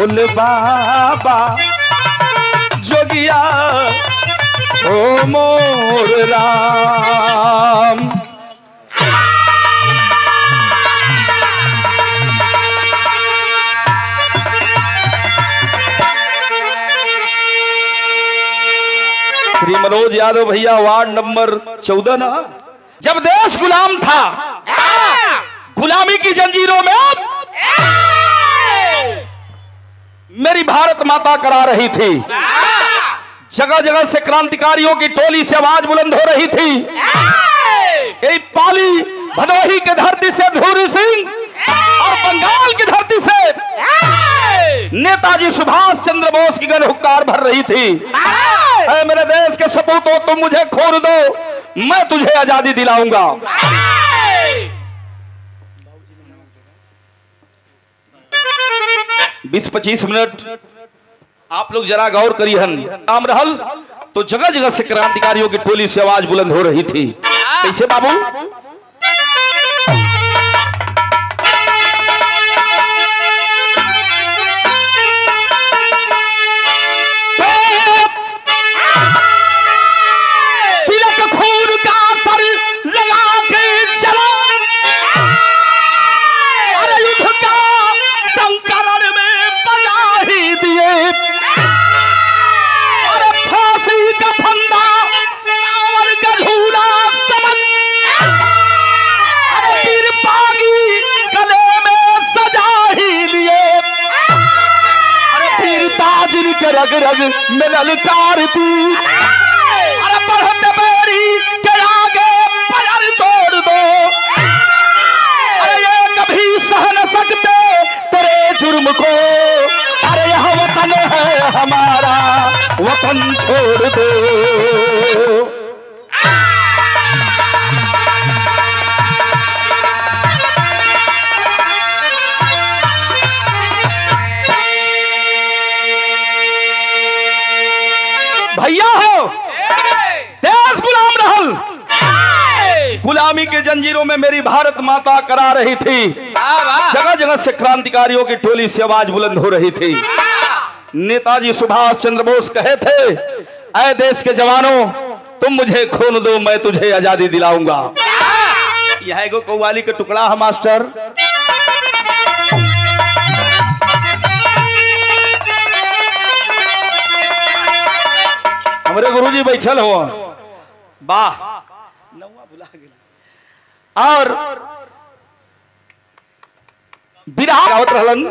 बोल बाबा जोगिया ओ मोर राम। श्री मनोज यादव भैया वार्ड नंबर 14 ना। जब देश गुलाम था, गुलामी की जंजीरों में मेरी भारत माता करा रही थी। जगह जगह से क्रांतिकारियों की टोली से आवाज बुलंद हो रही थी। यही पाली भदोही की धरती से धूरी सिंह और बंगाल की धरती से नेताजी सुभाष चंद्र बोस की गन हुक्कार भर रही थी। ऐ मेरे देश के सपूतों, तुम मुझे खून दो, मैं तुझे आजादी दिलाऊंगा। 20-25 मिनट आप लोग जरा गौर करिहन। काम रहल तो जगह जगह से क्रांतिकारियों की टोली से आवाज बुलंद हो रही थी। कैसे बाबू? रग रग में ललकारती, अरे बढ़त बेरी के आगे पैर तोड़ दो। अरे ये कभी सह न सकते तेरे जुर्म को। अरे यह वतन है हमारा, वतन छोड़ दो। भैया हो, देश गुलाम रहल, गुलामी के जंजीरों में मेरी भारत माता करा रही थी। जगह जगह से क्रांतिकारियों की टोली से आवाज बुलंद हो रही थी। नेताजी सुभाष चंद्र बोस कहे थे, ऐ देश के जवानों, तुम मुझे खून दो, मैं तुझे आजादी दिलाऊंगा। यह एगो कव्वाली का टुकड़ा है मास्टर। हमारे गुरुजी बैठल हो, वाह नौवा बुला गया। और बिरहा गावत रहलन।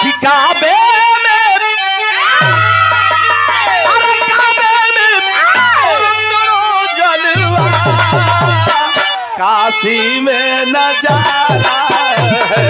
कि काबे में, अरे काबे में जलवा, काशी में नजारा है।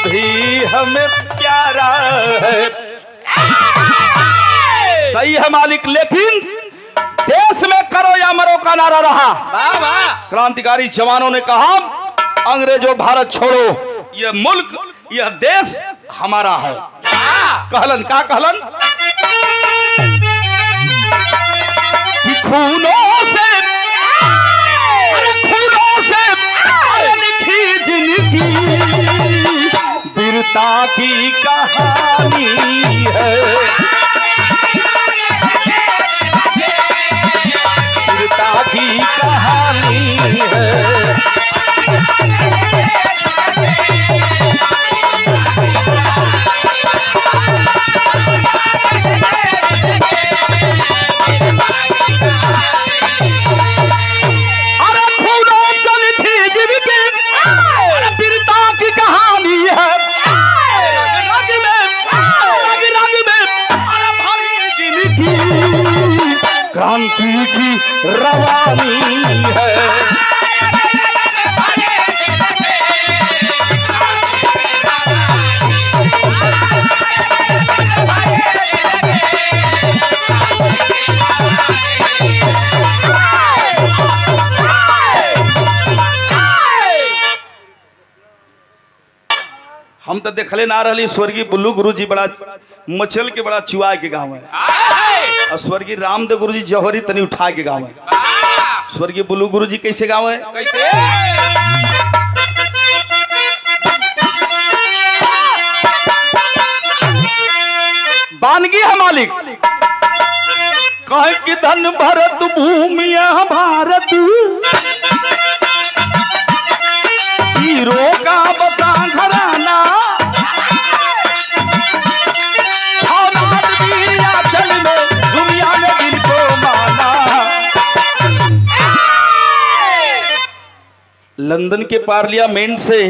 भी हमें प्यारा है। सही है मालिक, लेकिन देश में करो या मरो का नारा रहा। क्रांतिकारी जवानों ने कहा, अंग्रेजों भारत छोड़ो, यह मुल्क यह देश हमारा है। कहलन का कहलन कि खूनों से लिखी जिंदगी वीरता की कहानी है। वीरता की कहानी है। क्रांति की रवानी है। हम तो देखले ना रही स्वर्गीय बुल्लू गुरु जी बड़ा मचल के बड़ा चुआ के गाँव है, और स्वर्गीय रामदेव गुरु जी जौहरी तनी उठा के गाँव है। स्वर्गीय बुल्लू गुरु जी कैसे गाँव है? कैसे? बानगी है मालिक कहे कि धन भरत भूमिया भारत हीरो का बता घराना चल में दुनिया ने दिल को माना। लंदन के पार्लियामेंट से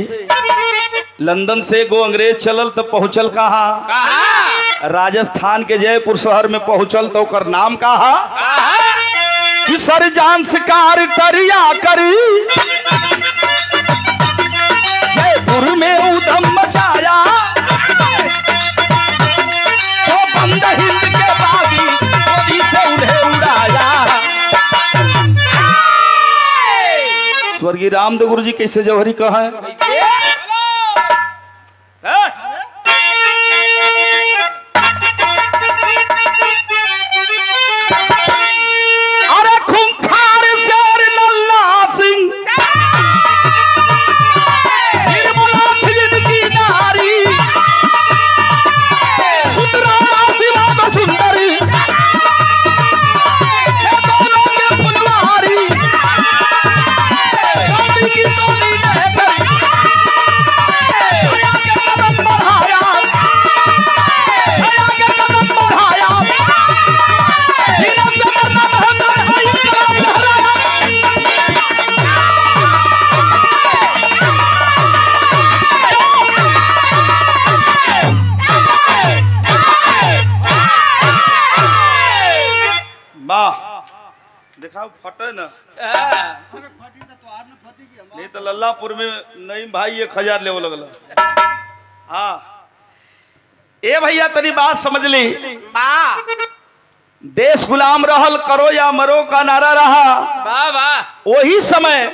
लंदन से गो अंग्रेज चलल तो पहुंचल कहा राजस्थान के जयपुर शहर में पहुंचल तो ओकर नाम कहा कि सर जान शिकार टरिया करी जयपुर में उधम मचाया तो बंद हिंद के बागी गोली से उन्हें उड़ाया। स्वर्गीय रामदेव गुरु जी कैसे जौहरी कहा है? फटे ना नहीं तो लल्लापुर में नहीं भाई 1000 लेवल लगल। हाँ ए भैया तनी बात समझ ली, देश गुलाम रहल करो या मरो का नारा रहा। वही समय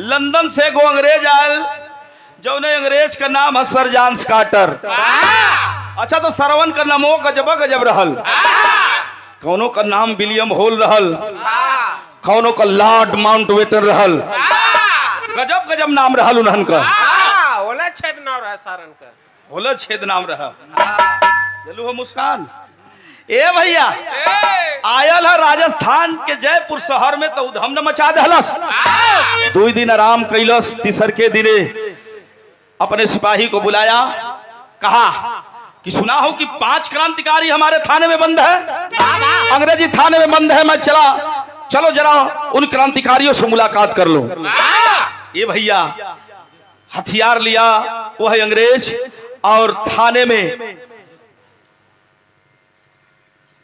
लंदन से गो अंग्रेज आयल जौने अंग्रेज का नाम है सर जॉन स्कॉटर। अच्छा तो सरवन का नामो गजब गजब रहल, कौनों का नाम विलियम होल रहल, कौनों का लॉर्ड माउंटबेटन रहल, गजब गजब नाम रहल उन्हन का। होला छेद नाम रहा सारन का, होला छेद नाम रहा। चलो हो मुस्कान ए भैया आयल है राजस्थान के जयपुर शहर में तो उधम न मचा दहलस। 2 दिन आराम कैलस, तीसर के दिने अपने सिपाही को बुलाया, कहा कि सुना हो कि 5 क्रांतिकारी हमारे थाने में बंद है, अंग्रेजी थाने में बंद है, मैं चलो जरा उन क्रांतिकारियों से मुलाकात कर लो। ये भैया हथियार लिया, वो है अंग्रेज, और थाने में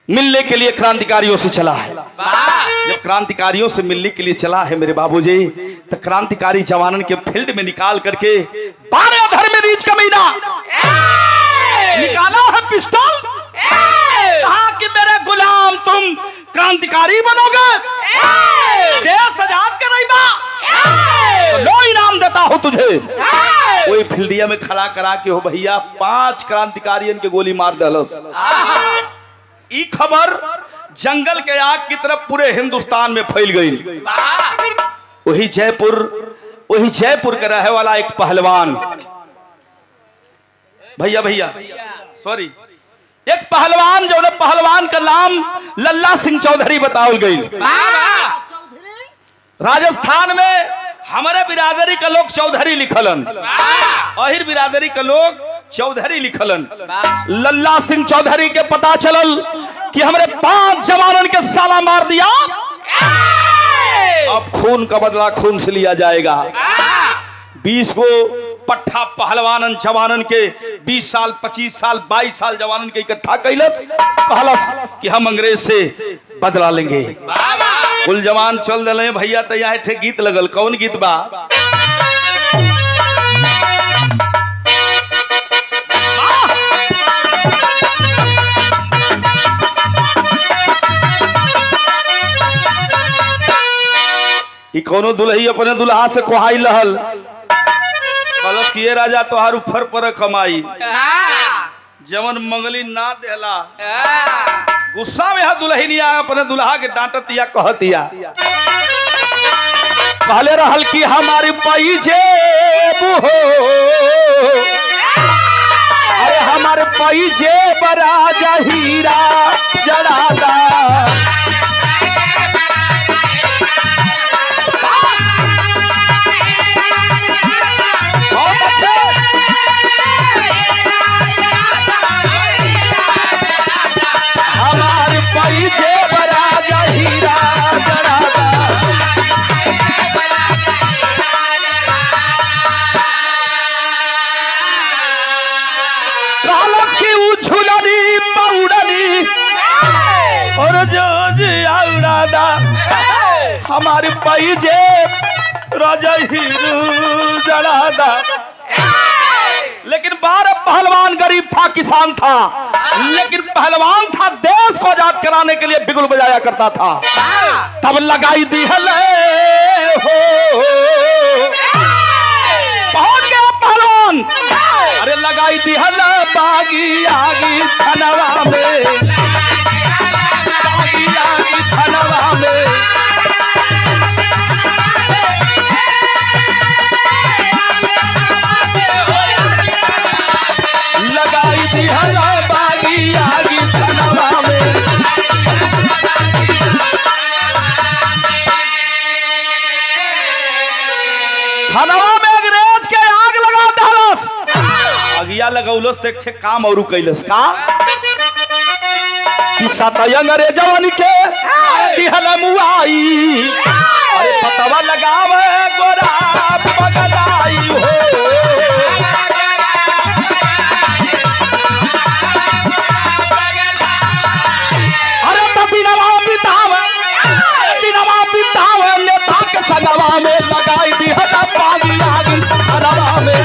मिलने के लिए क्रांतिकारियों से चला है। जब क्रांतिकारियों से मिलने के लिए चला है मेरे बाबूजी, तो क्रांतिकारी जवानों के फील्ड में निकाल करके 12 धर में रीच कमीना निकाला है पिस्टल, कहा कि मेरे गुलाम तुम क्रांतिकारी बनोगे, देश आजाद कर रही बा तो लो इनाम देता हो तुझे। वही फील्डिया में खड़ा करा के हो भैया 5 क्रांतिकारियों के गोली मार दहलस। ई खबर जंगल के आग की तरफ पूरे हिंदुस्तान में फैल गई। वही जयपुर का रहे वाला एक पहलवान, भैया सॉरी, एक पहलवान जो पहलवान का नाम लल्ला सिंह चौधरी बतावल गई। राजस्थान में हमारे बिरादरी का लोग चौधरी लिखलन, अहिर बिरादरी का लोग चौधरी लिखलन। लल्ला सिंह चौधरी के पता चलल कि हमारे 5 जवानों के साला मार दिया, अब खून का बदला खून से लिया जाएगा। 20 को पट्ठा पहलवानन जवानन के 20 साल 25 साल 22 साल जवानन के इकट्ठा कैलस, कहलस कि हम अंग्रेज से बदला लेंगे। कुल जवान चल दिले भैया तैयार थे। गीत लगल, कौन गीत बा? ई कोनो दुल्ही अपने दुल्हा से कोहाई लहल, कलश किए राजा तोहार ऊपर पर कमाई, जवन मंगली ना देला। गुस्सा में दुल्हनिया अपने दुल्हा के डांटतिया, कहतिया, कहले रहल कि हमारी पैजे हो, अरे हमारे पैजे बराजा हीरा जड़ादा। और जो औरादा हमारे पैजे राजा हीरू जड़ादा। लेकिन 12 पहलवान गरीब था, किसान था, लेकिन पहलवान था, देश को आजाद कराने के लिए बिगुल बजाया करता था। तब लगाई दी हले हो, पहुंच गया पहलवान, अरे लगाई दी हले बागी आगी थनवा में, थनवा में। लगाई थी हला बागी आगी थनवा में। थनवा में अंग्रेज के आग लगा दहलस। अगिया लगौलस तो एक काम और कैलस का कि अंग्रेजवन के दिहल मुआई, अरे पतवा लगावे गोरा पगलाई हो। अरे दिनवा बितावे नेता के संगवा में, लगाई दिहल बागी आगी थनवा में।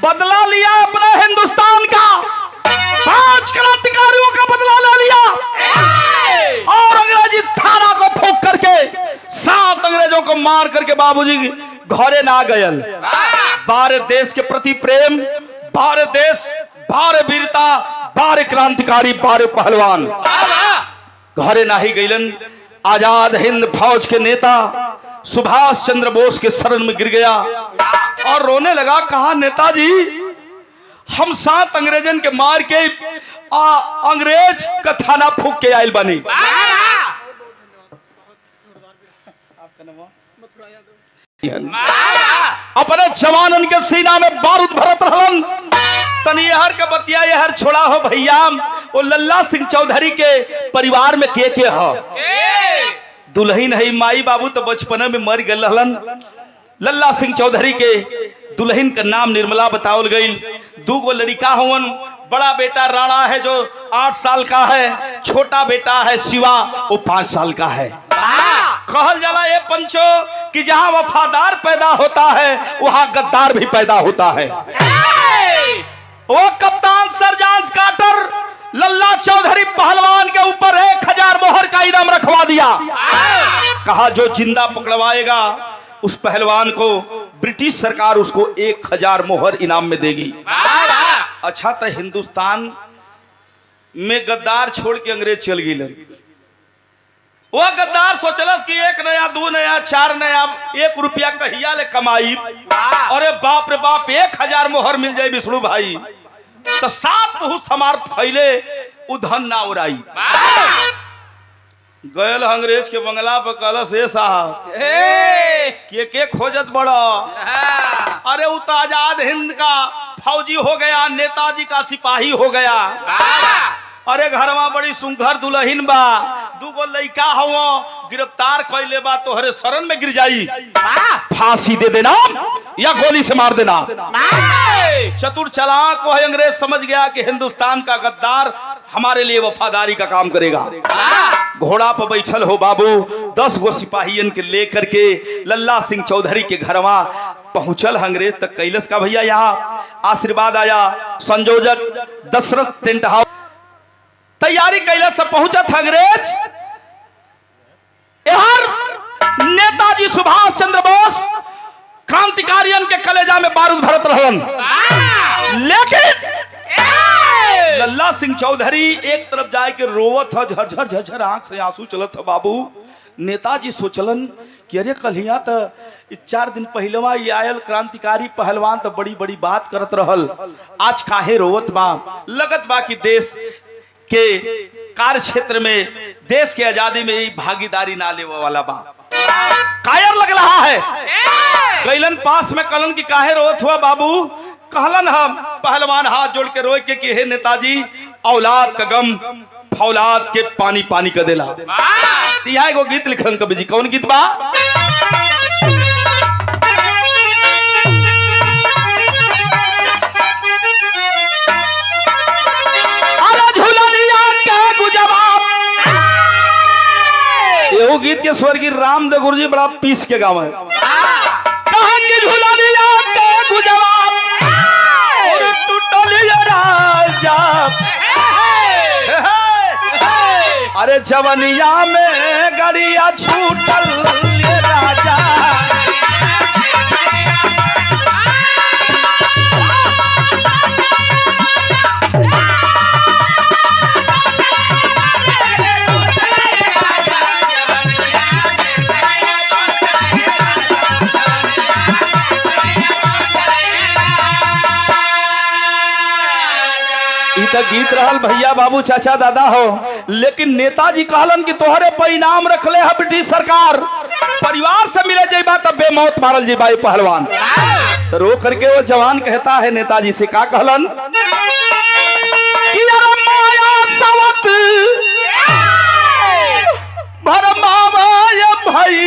बदला लिया अपने हिंदुस्तान का, 5 क्रांतिकारियों का बदला ले लिया और अंग्रेजी थाना को फूंक करके 7 अंग्रेजों को मार करके बाबूजी घरे ना गयल। भारत देश के प्रति प्रेम, भारत देश, भारत वीरता, भारत क्रांतिकारी, भारत पहलवान घरे ना ही गईलन। आजाद हिंद फौज के नेता सुभाष चंद्र बोस के शरण में गिर गया और रोने लगा। कहा, नेताजी हम 7 अंग्रेजन के मार के अंग्रेज का थाना फूंक के आयल बनी। अपने जवानन के सीना में बारूद भरत रहलन। तनी यहर के बतिया यहर छोड़ा हो भैया, वो लल्ला सिंह चौधरी के परिवार में के हो? दुल्हन है माई बाबू तो बचपन में मर गए रहलन। लल्ला सिंह चौधरी के दुल्हन का नाम निर्मला बतावल गई। 2 लड़का हवन, बड़ा बेटा राणा है जो 8 साल का है, छोटा बेटा है शिवा, वो 5 साल का है। कहल जाला ये पंचो कि जहां वफादार पैदा होता है वहां गद्दार भी पैदा होता है। वो कप्तान सरजांस काटर लल्ला चौधरी पहलवान के ऊपर 1000 मोहर का इनाम रखवा दिया। कहा जो जिंदा पकड़वाएगा उस पहलवान को ब्रिटिश सरकार उसको 1000 मोहर इनाम में देगी। अच्छा तो हिंदुस्तान में गद्दार छोड़ के अंग्रेज चल गए। वो गद्दार सोचलस कि 1 नया 2 नया 4 नया 1 रुपया कहिया ले कमाई। अरे बाप रे बाप, 1000 मोहर मिल जाए विष्णु भाई तो 7 बहुत समार फैले उधन ना उड़ाई। गयल अंग्रेज के बंगला पर कहलस, ए साहब के खोजत बड़ा? अरे वो तो आजाद हिंद का फौजी हो गया, नेताजी का सिपाही हो गया। अरे घरवा बड़ी सुंदर दुल्हन बा, दूगो लइका हवो, गिरफ्तार कइले बा, तोहरे शरण में गिर जाई, फांसी दे देना या गोली से मार देना। चतुर चालाक वह अंग्रेज समझ गया कि हिंदुस्तान का गद्दार हमारे लिए वफादारी का काम करेगा। घोड़ा पर बैठल हो बाबू, 10 गो सिपाहियन के लेकर के लल्ला सिंह चौधरी के घरवा पहुंचल अंग्रेज तक। कैलस का भैया यहाँ आशीर्वाद आया, संयोजक दशरथ टेंट हाउस तैयारी कैलस से पहुंचा था अंग्रेज। यार नेताजी सुभाष चंद्र बोस क्रांतिकारियन के कलेजा में बारूद भरत रहन, लेकिन लल्ला सिंह चौधरी एक तरफ जाए के रोवत था, झरझर झरझर आंख से आंसू चलत था। बाबू नेताजी सोचलन कि अरे कलिया तो 4 दिन पहलवा ये आयल क्रांतिकारी पहलवान तो बड़ी बड़ी बात करत रहल, आज काहे रोवत बा। लगत बा कि देश के कार्य क्षेत्र में, देश के आजादी में यही भागीदारी ना लेने वाला बा, कायर लग रहा है। कैलन पास में कलन की काहे रोत हुआ बाबू, कहलन हम पहलवान हाथ जोड़ के रोए के कि हे नेताजी, औलाद का गम फौलाद के पानी पानी कर देला। यहाँ एगो गीत लिखलन कवि जी, कौन गीत बा? एहो गीत के स्वर्गीय रामदेव गुरु जी बड़ा पीस के गाँव है। कहाँ की झूला दिया के जवाब और टूटलिया राजा, अरे जवनिया में गड़िया छूटल ये राजा। गीत रहल भैया बाबू चाचा दादा हो, लेकिन नेताजी कहलन कि तोहरे परिणाम रखले है ब्रिटिश सरकार, परिवार से मिले जेबा तब बेमौत मारल जेबा ये पहलवान। तो रो करके वो जवान कहता है नेताजी से, का कहलन कि अरे माया सवत भरमावा ये भाई,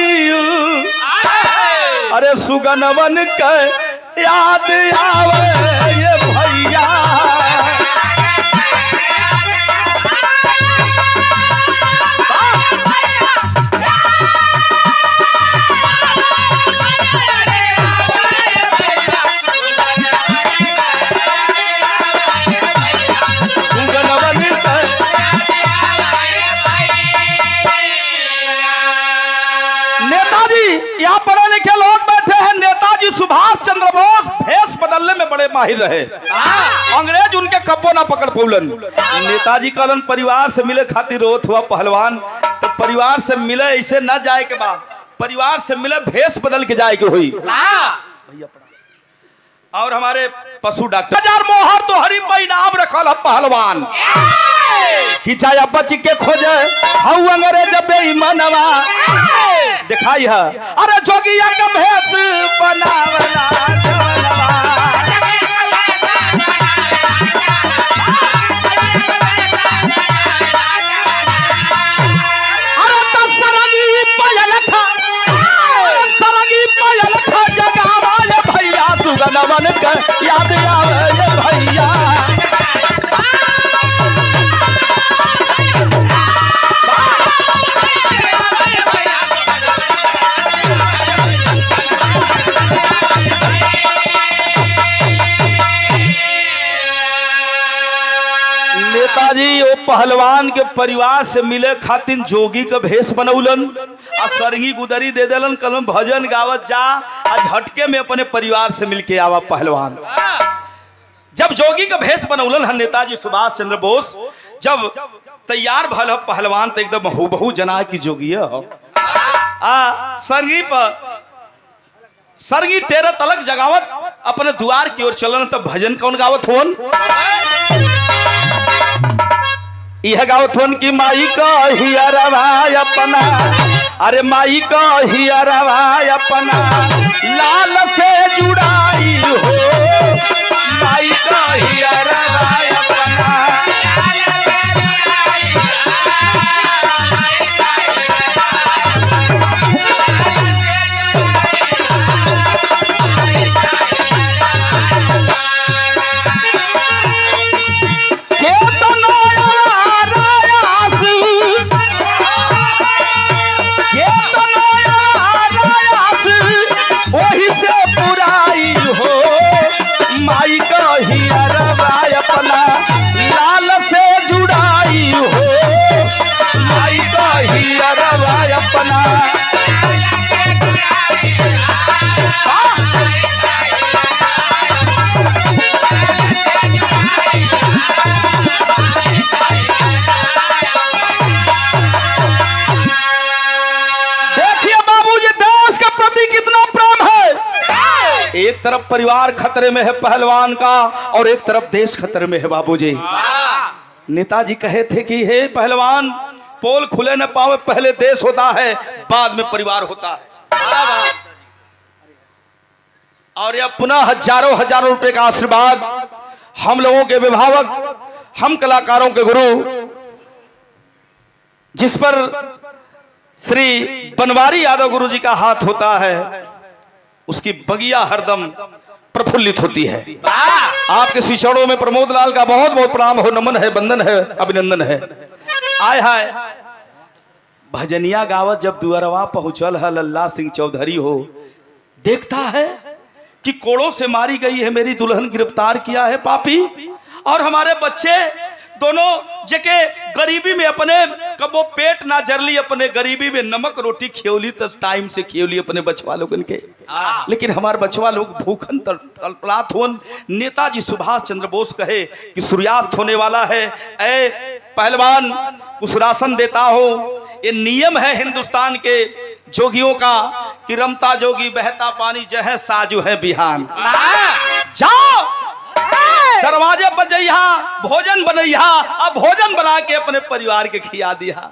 अरे सुगनवन के याद आवे ये भैया। यहाँ पढ़े लिखे लोग बैठे हैं, नेताजी सुभाष चंद्र बोस भेष बदलने में बड़े माहिर रहे, अंग्रेज उनके कब्बो ना पकड़ पौलन। नेताजी कहलन परिवार से मिले खातिर रोत हुआ पहलवान, तो परिवार से मिले ऐसे न जाए के बाद, परिवार से मिले भेष बदल के जाए के हुई। और हमारे पशु डॉक्टर हजार मोहर तो हरी परिणाम रखल पहलवान कि चाहे बच के खोजे हऊ अंग्रेज बेईमानवा दिखाई है, अरे जोगिया का भेष बनावला जवनवा। अरे तो सरंगी पायल खा, सरंगी पायल खा जगावा ये भैया, सुगनवन के याद आवे ये भैया। नेताजी वो पहलवान के परिवार से मिले खातिर जोगी का भेष बनौलन और सरंगी गुदरी दे देलन, कलम भजन गावत जा, आज हटके में अपने परिवार से मिलके आवा पहलवान। जब जोगी का भेष बनौलन है नेताजी सुभाष चंद्र बोस, जब तैयार भल पहलवान तो एकदम हूबहू जना की जोगी हो। सरंगी पर सरंगी टेरा तलक जगावत अपने द्वार की ओर चलन, तब भजन कौन गावत होन? यह गावत होन की माई का हियरवा अपना, अरे माई का हियरवा अपना लाल से जुड़ाई हो, माई का हियरवा अपना एक तरफ परिवार खतरे में है पहलवान का और एक तरफ देश खतरे में है बाबूजी। नेताजी कहे थे कि हे पहलवान, पोल खुले न पावे, पहले देश होता है बाद में परिवार होता है। और यह पुनः हजारों हजारों रुपए का आशीर्वाद हम लोगों के अभिभावक, हम कलाकारों के गुरु, जिस पर श्री बनवारी यादव गुरु जी का हाथ होता है, उसकी बगिया हरदम प्रफुल्लित होती है। आपके शिष्यों में प्रमोद लाल का बहुत बहुत प्रणाम हो, नमन है, वंदन है, अभिनंदन है। आय हाय भजनिया गावत जब दुअरवा पहुंचल है लल्ला सिंह चौधरी हो, देखता है कि कोड़ों से मारी गई है मेरी दुल्हन, गिरफ्तार किया है पापी, और हमारे बच्चे दोनों जके गरीबी में अपने कबो पेट ना जरली, अपने गरीबी में नमक रोटी खियोली, तो टाइम से खियोली अपने बचवा लोगन के, लेकिन हमारे बचवा लोग भूखन तड़पलात होन। नेताजी सुभाष चंद्र बोस कहे कि सूर्यास्त होने वाला है, ऐ पहलवान कुछ राशन देता हो। ये नियम है हिंदुस्तान के जोगियों का कि रमता जोगी बहता पानी, जह साजू है बिहान। जाओ दरवाजे पर जइहा, भोजन बनइहा, अब भोजन बना के अपने परिवार के खिया दिया।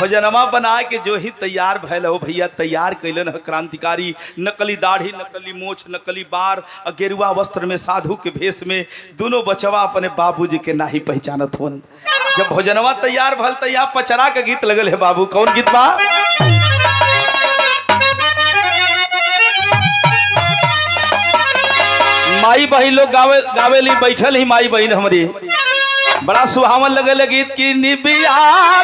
भोजनमा बना के जो ही तैयार भैल हो भैया, तैयार कैलन है क्रांतिकारी, नकली दाढ़ी, नकली मोछ, नकली बार, गेरुआ वस्त्र में, साधु के भेष में, दोनों बचवा अपने बाबूजी के नाही पहचानत होन। जब भोजनवा तैयार भल तैयार पचरा के गीत लगल है बाबू। कौन गीत बा? माई बहन लोग गावेली बैठल ही, माई बहन हमारी बड़ा सुहावन लगल गीत की निबिया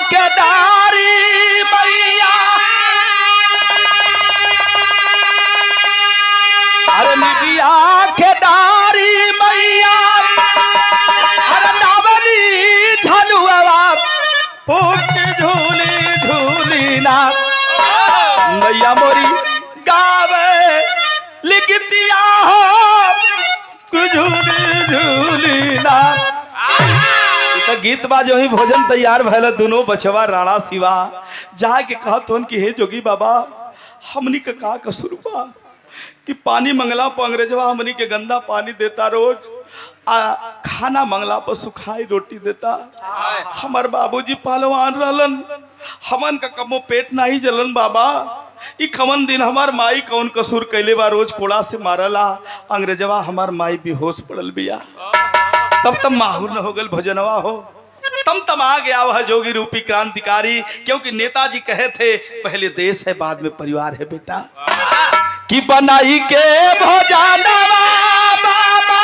के डारी मैया, अरे निबिया के डारी मैया, अरे नावली झलुआ फूक झूली झूली ना मैया मोरी गावे लिखतिया हो झूली ना। तो गीत बा जो ही भोजन तैयार भैल, दोनों बचवा राणा शिवा जाके कहत होन कि हे जोगी बाबा, हमनी का का कसूर बा कि पानी मंगला पर अंग्रेजवा हमनी के गंदा पानी देता, रोज खाना मंगला पर सुखाई रोटी देता। हमार बाबूजी पहलवान रहलन, हमन का कमो पेट नहीं जलन बाबा। ई खमन दिन हमार माई कौन कसूर कैले बा, रोज कोड़ा से मारला, अंग्रेजवा हमार माई बेहोश पड़ल बिया। तब तब माहूर न हो गल भजनवा हो, तम आ गया वह जोगी रूपी क्रांतिकारी, क्योंकि नेताजी कहे थे पहले देश है बाद में परिवार है बेटा। कि बनाई के भोजनवा बाबा,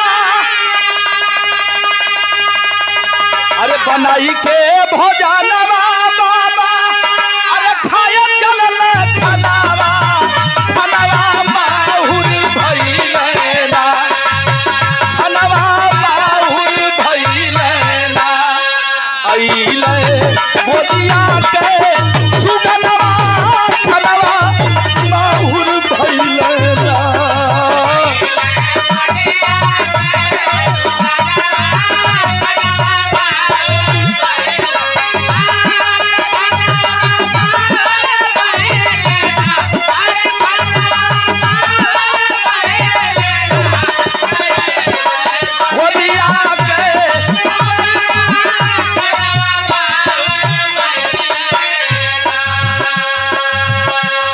अरे बनाई के भोजनवा बाबा, अरे खाया चलल खनावा, खनावा माहुर भइले ना, खनावा माहुर भइले ना, आइले बोलिया के सुगनवा, खनावा माहुर भइले ना।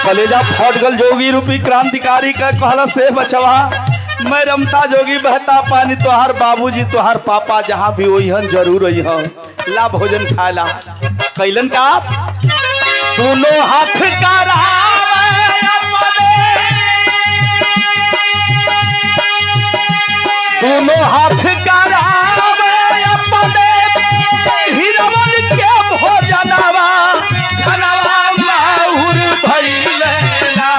कलेजा फट गल जोगी रूपी क्रांतिकारी का कहला से बचवा, मैं रमता जोगी बहता पानी, तोहार बाबूजी तोहार पापा जहाँ भी वही जरूर अइहन, ला भोजन खाला। कैलन का दोनों हाथ करावे अपने, दोनों हाथ करावे अपने, हिरवन के भोजनवा, खनवा माहुर भइले ना,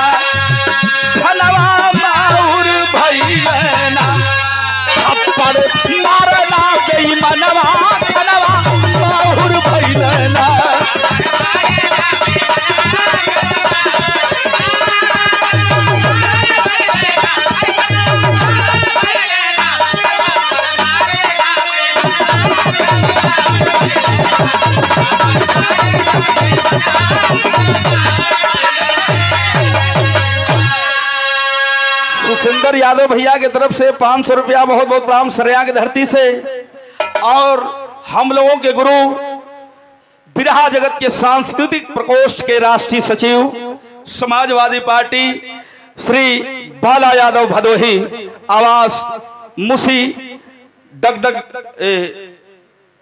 खनवा माहुर भइले ना, थप्पड़ मारना बेईमानवा, खनवा माहुर भइले ना। यादव भैया की तरफ से 500 रुपया बहुत बहुत प्रणाम सरिया की धरती से। और हम लोगों के गुरु बिरहा जगत के सांस्कृतिक प्रकोष्ठ के राष्ट्रीय सचिव समाजवादी पार्टी श्री बाला यादव भदोही आवास मुसी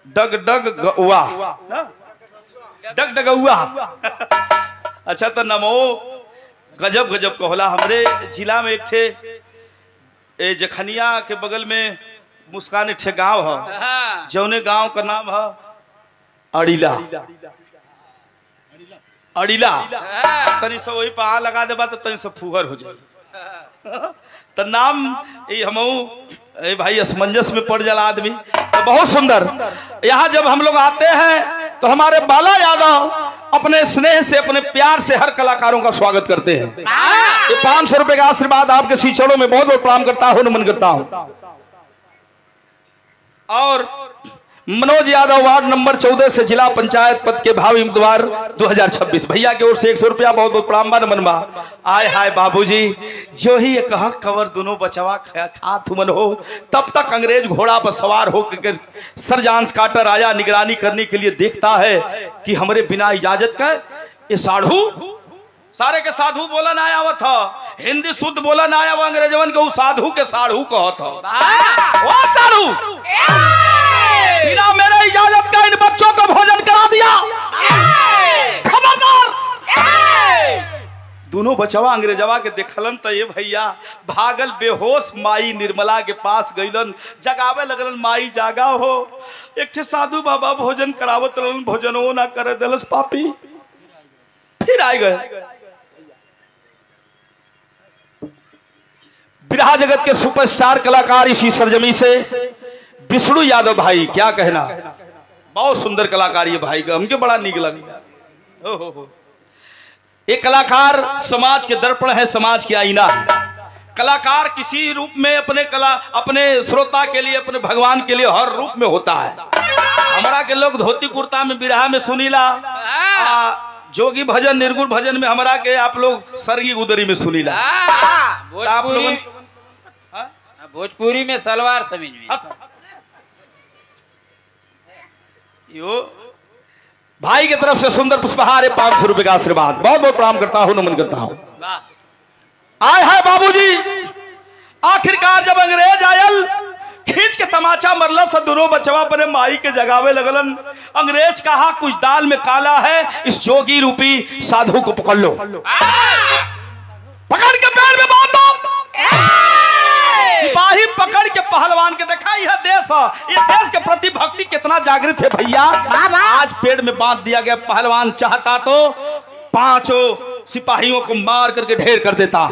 डगडगुआ। अच्छा तो नमो गजब गजब कहला। हमरे जिला में एक ठे जखनिया के बगल में मुस्कान एक ठे गाँव है, जौने गांव का नाम है अड़ीला। अड़ीला तनी से वही पहा लगा देबा तो तनी से फुहर हो जाए। तो नाम हम भाई असमंजस में पड़ जाला आदमी। तो बहुत सुंदर। यहाँ जब हम लोग आते हैं तो हमारे बाला यादव अपने स्नेह से अपने प्यार से हर कलाकारों का स्वागत करते हैं। ये 500 रुपए का आशीर्वाद आपके सीचड़ों में बहुत बहुत प्रणाम करता हूँ, नमन करता हूँ। और मनोज यादव वार्ड नंबर 14 से जिला पंचायत पद के भावी उम्मीदवार 2026 भैया की ओर से 100 रुपया बहुत बहुत प्रणाम बा नमन बा। आय हाय बाबूजी जो ही ये कहा कवर दोनों बचवा खा थुमन हो, तब तक अंग्रेज घोड़ा पर सवार होकर सरजांस काटर आया निगरानी करने के लिए। देखता है कि हमारे बिना इजाजत का ये साढ़ू सारे के साधु बोला ना आया था, हिंदी शुद्ध बोला ना आया वो अंग्रेजवन के साधु के साढ़ू कहत हो। ओ साढ़ू बिना मेरे इजाजत का इन बच्चों को भोजन करा दिया, खबरदार। दोनों बचवा अंग्रेजवा के देखलन तो ये भैया भागल बेहोश माई निर्मला के पास गईलन, जगावे लगलन माई जागा हो। एक ठे साधु बाबा भोजन करावत रहलन, भोजनो ना करे दलस पापी। फिर आए गए बिरहा जगत के सुपरस्टार कलाकार इसी सरजमी से विष्णु यादव भाई। क्या कहना, बहुत सुंदर कलाकार ये भाई का, हमके बड़ा नीक लगा। हो एक कलाकार समाज के दर्पण है, समाज की आईना है। कलाकार किसी रूप में अपने श्रोता के लिए, अपने भगवान के लिए हर रूप में होता है। हमारा के लोग धोती कुर्ता में बिरहा में सुनीला, जोगी भजन निर्गुण भजन में हमारा के आप लोग सरगी गुदरी में सुनीला। आप लोग भोजपुरी में सलवार समीज में। यो भाई की तरफ से सुंदर पुष्पहार 500 रुपए का आशीर्वाद बहुत बहुत प्रणाम करता हूँ, नमन करता हूँ। आए है बाबूजी आखिरकार जब अंग्रेज आयल खींच के तमाचा मरला सा दोनों बचवा अपने माई के जगावे लगलन। अंग्रेज कहा कुछ दाल में काला है, इस जोगी रूपी साधु को पकड़ लो, पकड़ के पैर में बांध दो। सिपाही पकड़ के पहलवान के देखा यह देश है, ये देश के प्रति भक्ति कितना जागृत है भैया। आज पेड़ में बांध दिया गया। पहलवान चाहता तो 5 सिपाहियों को मार करके ढेर कर देता,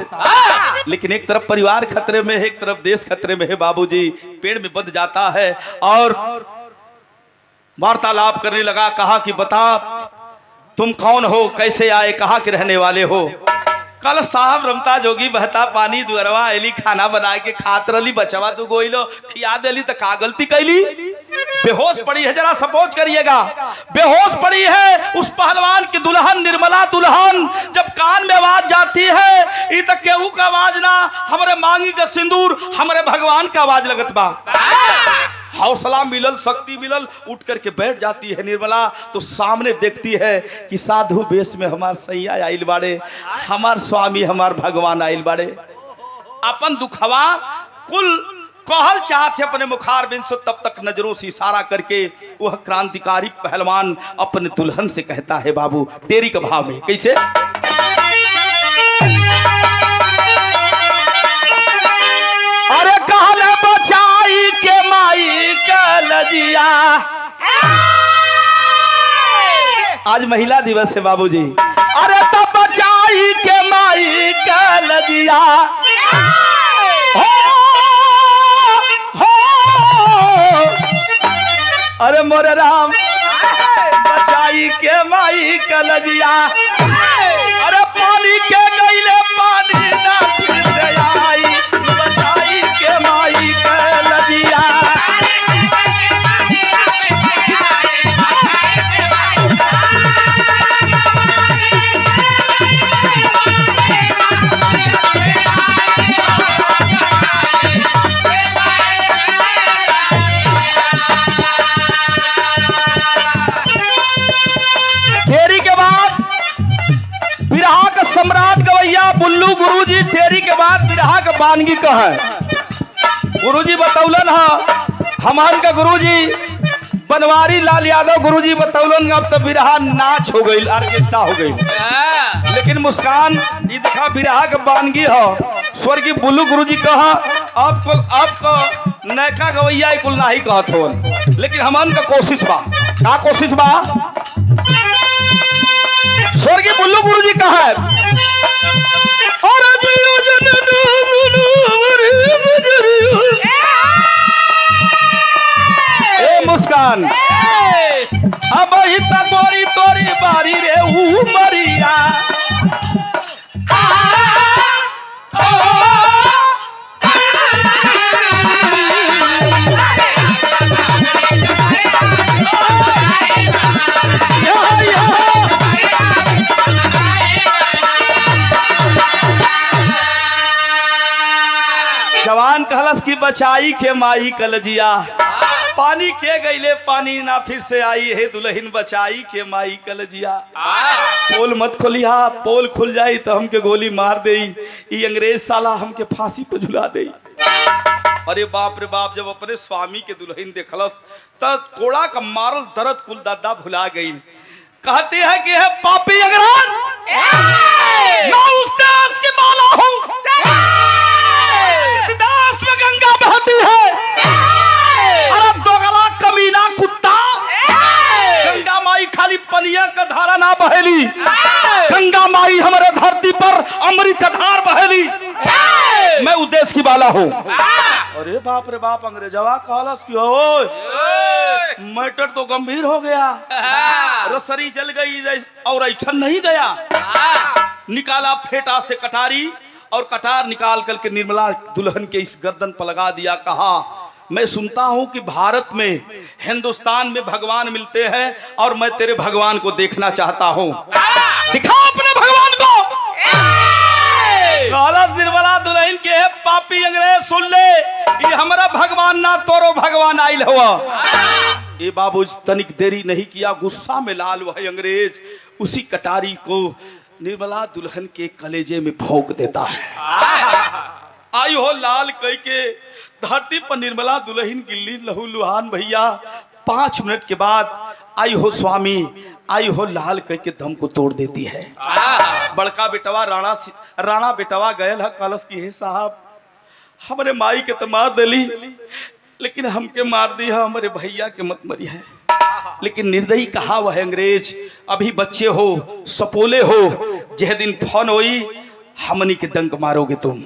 लेकिन एक तरफ परिवार खतरे में है, एक तरफ देश खतरे में है। बाबूजी पेड़ में बंध जाता है और वार्तालाप करने लगा। कहा कि बता तुम कौन हो, कैसे आए, कहाँ के रहने वाले हो। कल साहब रमता जोगी बहता पानी दुअरवा एली, खाना बना के खात रही, बचवा तू गोइलो खिया देली तो का गलती कैली। बेहोश पड़ी है, जरा सपोज करिएगा, बेहोश पड़ी है। उस पहलवान की दुल्हन निर्मला दुल्हन जब कान में आवाज जाती है, ये तक केहू का आवाज ना, हमारे मांगी का सिंदूर, हमारे भगवान का आवाज लगत बा। हौसला मिलल, शक्ति मिलल, उठ करके बैठ जाती है निर्मला। तो सामने देखती है कि साधु वेश में हमार सैया आइल बाड़े, हमार स्वामी हमार भगवान आइल बाड़े। अपन दुखवा कुल कहल चाहते अपने मुखार बिन से, तब तक नजरों से इशारा करके वह क्रांतिकारी पहलवान अपने दुल्हन से कहता है बाबू तेरी के भाव में कैसे। अरे कहले बचाई के माई का लजिया, आज महिला दिवस है बाबूजी। अरे तब बचाई के माई का लजिया, अरे मोरे राम बचाई के माई का लजिया। अरे पानी के गईले पानी ना फिर आई, बचाई के माई का लजिया। गुरुजी तेरी के बाद बिरहा के बानगी का है। गुरुजी बतौलन है हमार का गुरुजी बनवारी लाल यादव गुरुजी बतौलन अब तो बिरहा नाच हो गई, ऑर्केस्ट्रा हो गई। लेकिन मुस्कान ये देखा बिरहा के बानगी हो स्वर्गीय बुल्लू गुरुजी कहा आपको नैका गवैया कुल नाही कहत हो, लेकिन हमन का कोशिश बा। का कोशिश बा? स्वर्गीय बुल्लू गुरुजी कहा है मुस्कान अब हिता गोरी तोरी बारी रे उमरिया जवान कहलस की बचाई के माई कलजिया पानी के गईले पानी ना फिर से आई है दुल्हन बचाई के माई कलजिया। पोल मत खोलिया, पोल खुल जाई तो हमके गोली मार दे, ये अंग्रेज साला हमके फांसी पे झुला दे। अरे बाप रे बाप, जब अपने स्वामी के दुल्हन देखलस तब कोड़ा का मारल दर्द कुल दादा भुला गई। कहते हैं कि है पापी अंग्रेज मैं उस देश की माला हूँ, इस देश में गंगा बहती है। कमीना कुत्ता, गंगा माई खाली पनिया का धारा ना बहेली, गंगा माई हमारे धरती पर अमृत का धार बहेली। मैं उद्देश्य की बाला हूँ। अरे बाप रे बाप, अंग्रेजवा कहलस कि ओ मैटर तो गंभीर हो गया, रसरी जल गई और ऐसा नहीं गया। निकाला फेटा से कटारी और कटार निकाल करके निर्मला दुल्हन के इस गर्दन पर लगा दिया। कहा मैं सुनता हूं कि भारत में हिंदुस्तान में भगवान मिलते हैं और मैं तेरे भगवान को देखना चाहता हूं, दिखा अपने भगवान को। निर्मला दुल्हन के है पापी अंग्रेज सुन ले, ये हमारा भगवान ना तोरो भगवान आइल हुआ। ये बाबू तनिक देरी नहीं किया, गुस्सा में लाल वह अंग्रेज उसी कटारी को निर्मला दुल्हन के कलेजे में भोंक देता है। आई हो लाल कह के धरती पर निर्मला दुल्हन गिल्ली लहू लुहान भैया। 5 मिनट के बाद आई हो स्वामी, आई हो लाल कह के दम को तोड़ देती है। बड़का बेटवा राणा बेटवा गयल है कलश की, हे साहब हमारे माई के तो मार दिली, लेकिन हमके मार दी है, हमारे भैया के मत मरी है। लेकिन निर्दयी कहा वह अंग्रेज, अभी बच्चे हो सपोले हो, जह दिन फोन होई हमनी के डंक मारोगे तुम,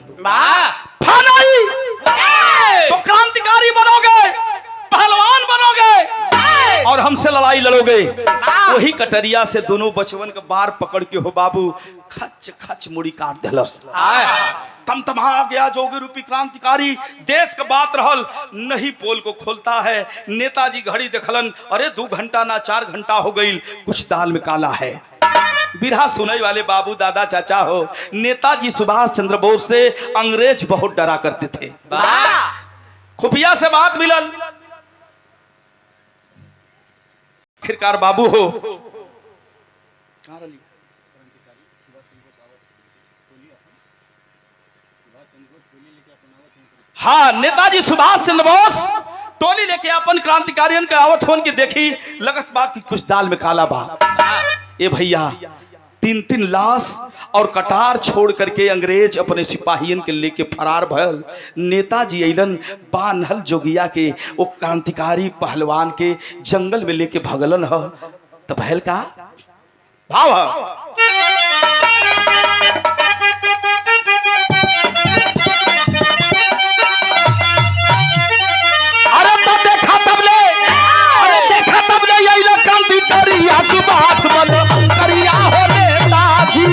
तो क्रांतिकारी बनोगे, पहलवान बनोगे और हमसे लड़ाई लड़ोगे। वही कटरिया से दोनों बचवन का बार पकड़ के हो बाबू खच खच मुड़ी काट दिलस। तमतमा गया जोगी रूपी क्रांतिकारी, देश का बात रहल नहीं पोल को खोलता है। नेताजी घड़ी देखलन, अरे 2 घंटा ना 4 घंटा हो गई, कुछ दाल में काला है। बिरहा सुनाई वाले बाबू दादा चाचा हो, नेताजी सुभाष चंद्र बोस से अंग्रेज बहुत डरा करते थे। खुफिया से बात मिलल, आखिरकार बाबू हो हाँ नेताजी सुभाष चंद्र बोस टोली लेके अपन क्रांतिकारियों के आवत होन की देखी, लगत बात की कुछ दाल में काला बा। ए भैया 3 लाश और कटार छोड़ करके अंग्रेज अपने सिपाहियन के लेके फरार भयल। नेताजी अइलन बानहल जोगिया के वो क्रांतिकारी पहलवान के जंगल में लेके भगलन ह। तो भयल का भाव सुभाष करिया हो नेताजी।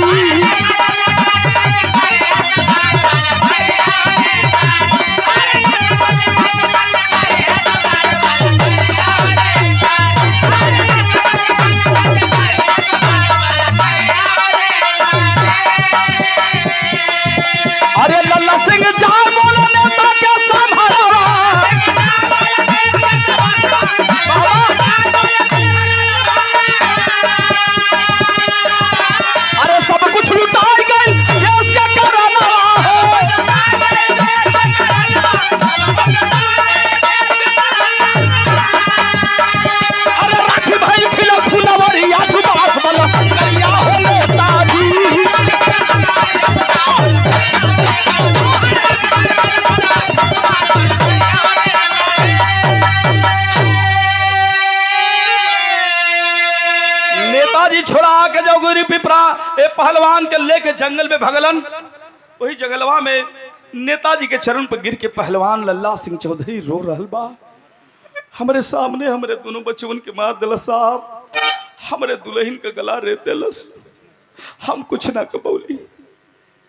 नेताजी छोड़ा के जोगिरी पिपरा ए पहलवान के लेके जंगल में भगलन। वही जंगलवा में नेताजी के चरण पर गिर के पहलवान लल्ला सिंह चौधरी रो रहल बा। हमारे सामने हमारे दोनों बच्चों के मार दिलस साहब, हमारे दुल्हन का गला रेत दिलस, हम कुछ ना कबौली।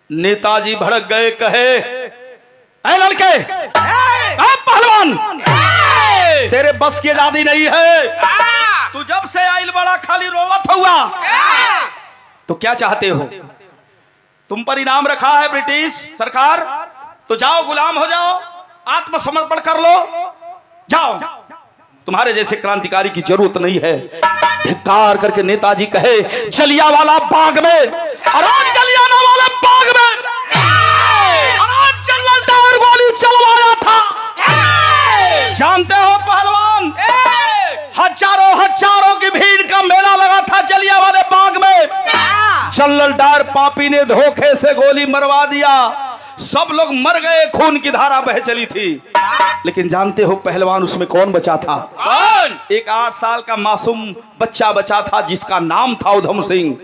नेताजी भड़क गए, कहे ऐ लड़के, ऐ पहलवान, तेरे बस की आजादी नहीं है। तू जब से आइल बड़ा खाली रोवत हुआ। तो क्या चाहते हो? तुम पर इनाम रखा है ब्रिटिश सरकार, तो जाओ गुलाम हो जाओ, आत्मसमर्पण कर लो, जाओ, तुम्हारे जैसे क्रांतिकारी की जरूरत नहीं है। धिक्कार करके नेताजी कहे जलियांवाला बाग में, अरे जलियांवाला बाग में जनरल डायर गोली चलवाया था। जानते हो पहलवान, हजारों की भीड़ का मेला लगा था जलियांवाले बाग में। जनरल डायर पापी ने धोखे से गोली मरवा दिया, सब लोग मर गए, खून की धारा बह चली थी। लेकिन जानते हो पहलवान उसमें कौन बचा था? कौन? एक 8 साल का मासूम बच्चा बचा था जिसका नाम था उधम सिंह।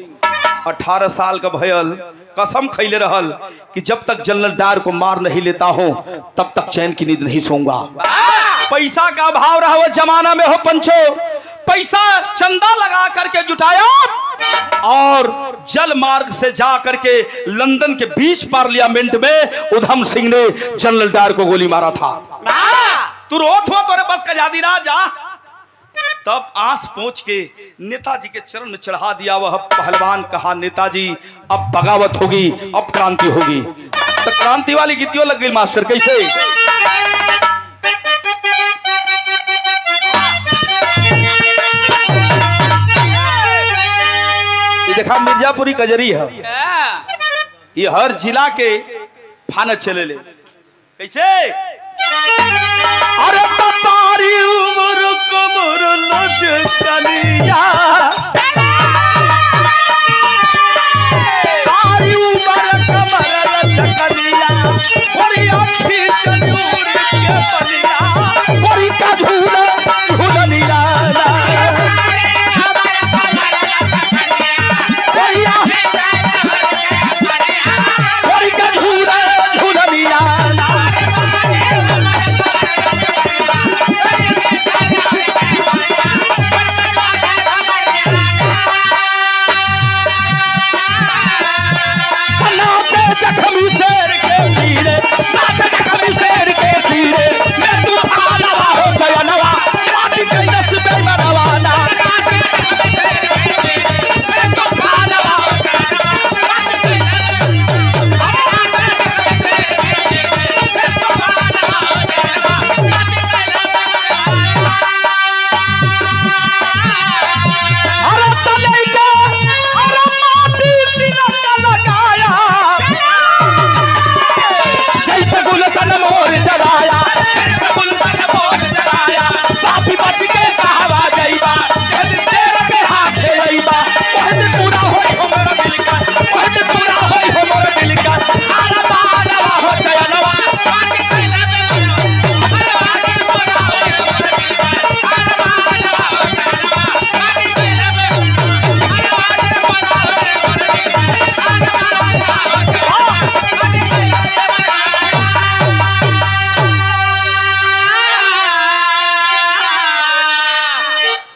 18 साल का भयल कसम खैले रहल कि जब तक जनरल डायर को मार नहीं लेता हूं तब तक चैन की नींद नहीं सोऊंगा। पैसा का अभाव रहा वो जमाना में हो पंचो, पैसा चंदा लगा करके जुटाया और जल मार्ग से जा करके लंदन के बीच पार्लियामेंट में उधम सिंह ने जनरल डायर को गोली मारा था। तू रोत हुआ तोरे बस का आजादी ना जा। तब आस पहुंच के नेताजी के चरण में चढ़ा दिया वह पहलवान, कहा नेताजी अब बगावत होगी, अब क्रांति होगी। तो क्रांति वाली गीतियों लग गई मास्टर, कैसे? ये देखा मिर्जापुरी कजरी है, ये हर जिला के फानत चले ले। कैसे? अरे बारी उम्र कमर लचकनिया, बारी उम्र कमर लचकनिया, बड़ी अच्छी चनूर के बनिया, बड़ी का झूला झूलनिया, बड़ी का झूला झूलनिया। जख्मी शेर के सीने, नाचे जख्मी शेर के सीने, मैं तू भालवा हो चयनवा, माटी के नस्बे में रवाना, नाचे जख्मी शेर के सीने, मैं तू भालवा हो चयनवा, माटी के नस्बे में रवाना, नाचे जख्मी शेर के सीने, मैं तू भालवा हो चयनवा, माटी के नस्बे में रवाना। अरे तले के अरे माटी तिलक लगाया, जैसे गुलशन मोर जलाया, गुलशन मोर जलाया, बापी बच के कहावा जाइबा, जैसे शेर के हाथे आइबा, ओहद पूरा होई हमर दिल का, ओहद पूरा होई हमर दिल का, आला बालवा हो चयनवा, बाकी कैला में अरे आगे पूरा होई हमर दिल का, आला बालवा हो चयनवा, बाकी कैला में अरे आगे पूरा होई हमर दिल का, आला बालवा हो चयनवा, बाकी कैला में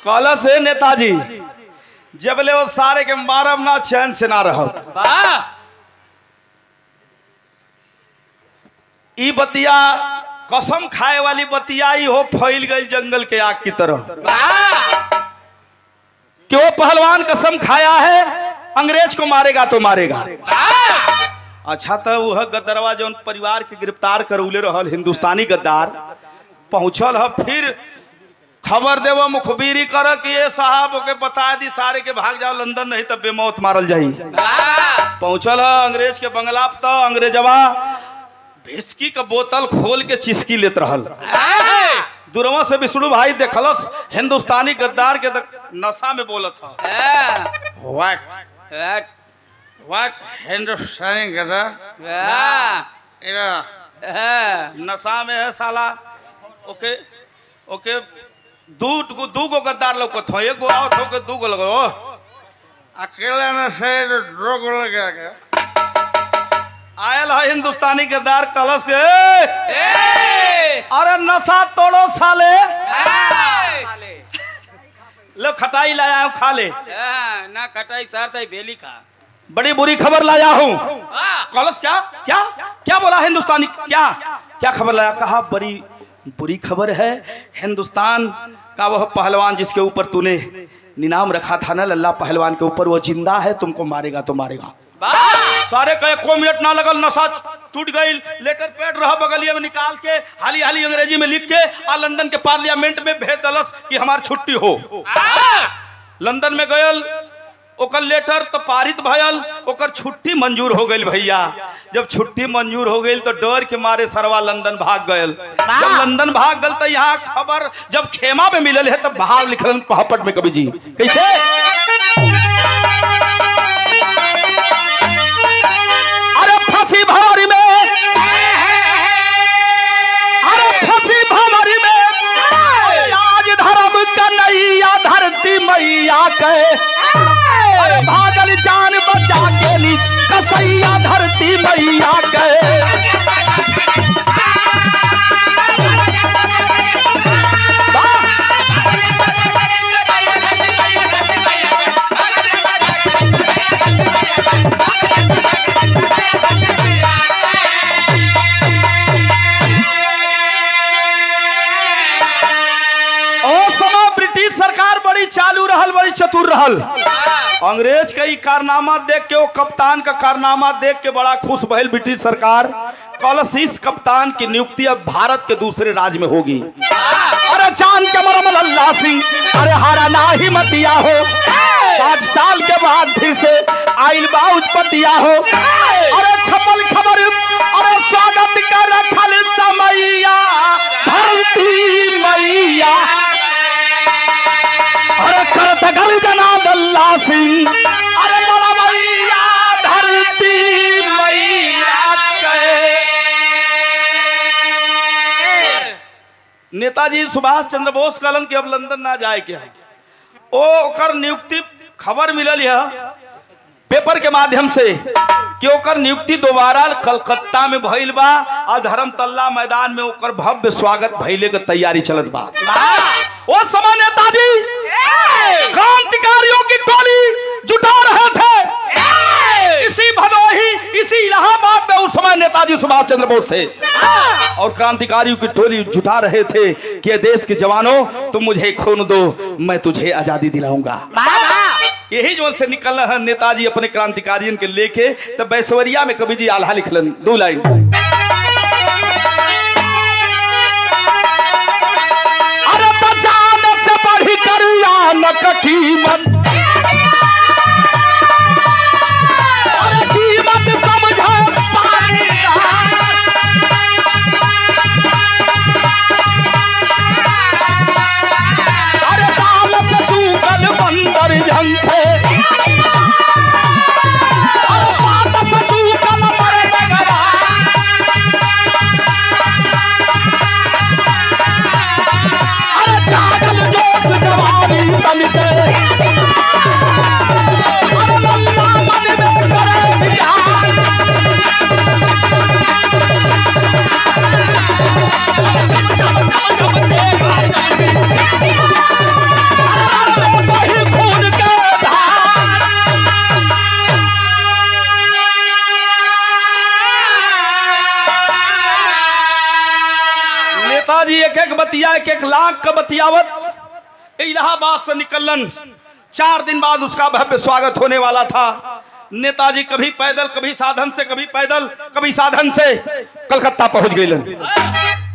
कहला से नेताजी जब ले वो सारे के मारब ना चैन से ना रहो। ई बतिया कसम खाए वाली बतिया ही हो फैल गई जंगल के आग की तरह कि वो पहलवान कसम खाया है अंग्रेज को मारेगा तो मारेगा। अच्छा तो वह गद्दारवा जो परिवार के गिरफ्तार करौले रहल हिंदुस्तानी गद्दार पहुंचल है, फिर खबर देव मुखबिरी कर कि ये साहब के बता दी सारे के भाग जाओ लंदन, नहीं तब बेमौत मारल जाई। पहुंचल है अंग्रेज के बंगला पर, तो अंग्रेजवा भिस्की का बोतल खोल के चिस्की लेत रहल। दूरवा से विष्णु भाई देखलस हिंदुस्तानी गद्दार के नशा में बोलत था, व्हाट हिंदुस्तानी गद्दार नशा में है साला। ओके ओके दू गो गद्दार लौकत हो, एगो आवत हो के दू गो लगो अकेले ने से रोक लग गया। आयल है हिंदुस्तानी गद्दार कलश के अरे नशा तोड़ो साले साले लो खटाई लाया हूँ खा ले ना खटाई सारता बेली खा। बड़ी बुरी खबर लाया हूँ हाँ। कलश क्या क्या क्या बोला हिंदुस्तानी क्या क्या खबर लाया कहा बड़ी बुरी खबर है हिंदुस्तान का वह पहलवान जिसके ऊपर तूने निनाम रखा था ना लल्ला पहलवान के ऊपर वो जिंदा है तुमको मारेगा तो मारेगा सारे कहे को मिनट ना लगल नशा टूट गई लेटर पैड रहा बगलिया में निकाल के हाली हाली अंग्रेजी में लिख के आ लंदन के पार्लियामेंट में भेज दलस कि हमार छुट्टी हो लंदन में गयल ओकर लेटर तो पारित भयल ओकर छुट्टी मंजूर हो गई भैया जब छुट्टी मंजूर हो गई तो डर के मारे सरवा लंदन भाग गयल जब लंदन भाग गल तो यहाँ खबर जब खेमा में मिलल है तब भाव लिखल पहापट में कवि जी कैसे अरे फंसी भंवरी में अरे फंसी भंवरी में आज धर्म का नैया धरती मैया के अरे भागल जान बचा के नीच कसैया धरती मैया के ब्रिटिश सरकार बड़ी चालू रहल बड़ी चतुर रहल अंग्रेज का कारनामा देख के वो कप्तान का कारनामा देख के बड़ा खुश भइल ब्रिटिश सरकार कलशीस कप्तान की नियुक्ति अब भारत के दूसरे राज्य में होगी अरे जान के मरम लल्ला सिंह अरे हारा ना ही मतिया हो 5 साल के बाद फिर से आइल बाउज पतिया हो अरे छपल खबर अरे स्वागत कर रखल समैया धरती मैया अरे करत गल जना लल्ला सिंह अरे बड़ा मैया धरती मैया के नेताजी सुभाष चंद्र बोस कहलन कि अब लंदन ना जाए के ओ ओकर नियुक्ति खबर मिलल है पेपर के माध्यम से कि ओकर नियुक्ति दोबारा कलकत्ता में भइल बा आ धर्मतल्ला मैदान में ओकर भव्य स्वागत भइले के तैयारी चलत बा ओ समय नेताजी क्रांतिकारियों की टोली जुटा रहे थे इसी भदोही इसी इलाहाबाद में उस समय नेताजी सुभाष चंद्र बोस थे और क्रांतिकारियों की टोली जुटा रहे थे कि देश के जवानों तुम मुझे खून दो मैं तुझे आजादी दिलाऊंगा यही जो से निकल है नेताजी अपने क्रांतिकारियों के लेके तब बैसवरिया में कवि जी आल्हा लिखलन 2 लाइन अरे बचान से बढ़ी कर यान कीमत अरे कीमत समझा अरे दाल से चूकन बंदर झंखे एक बतिया एक लाख का बतियावत इलाहाबाद से निकलन 4 दिन बाद उसका भव्य स्वागत होने वाला था नेताजी कभी पैदल कभी साधन से कभी पैदल कभी साधन से कलकत्ता पहुंच गए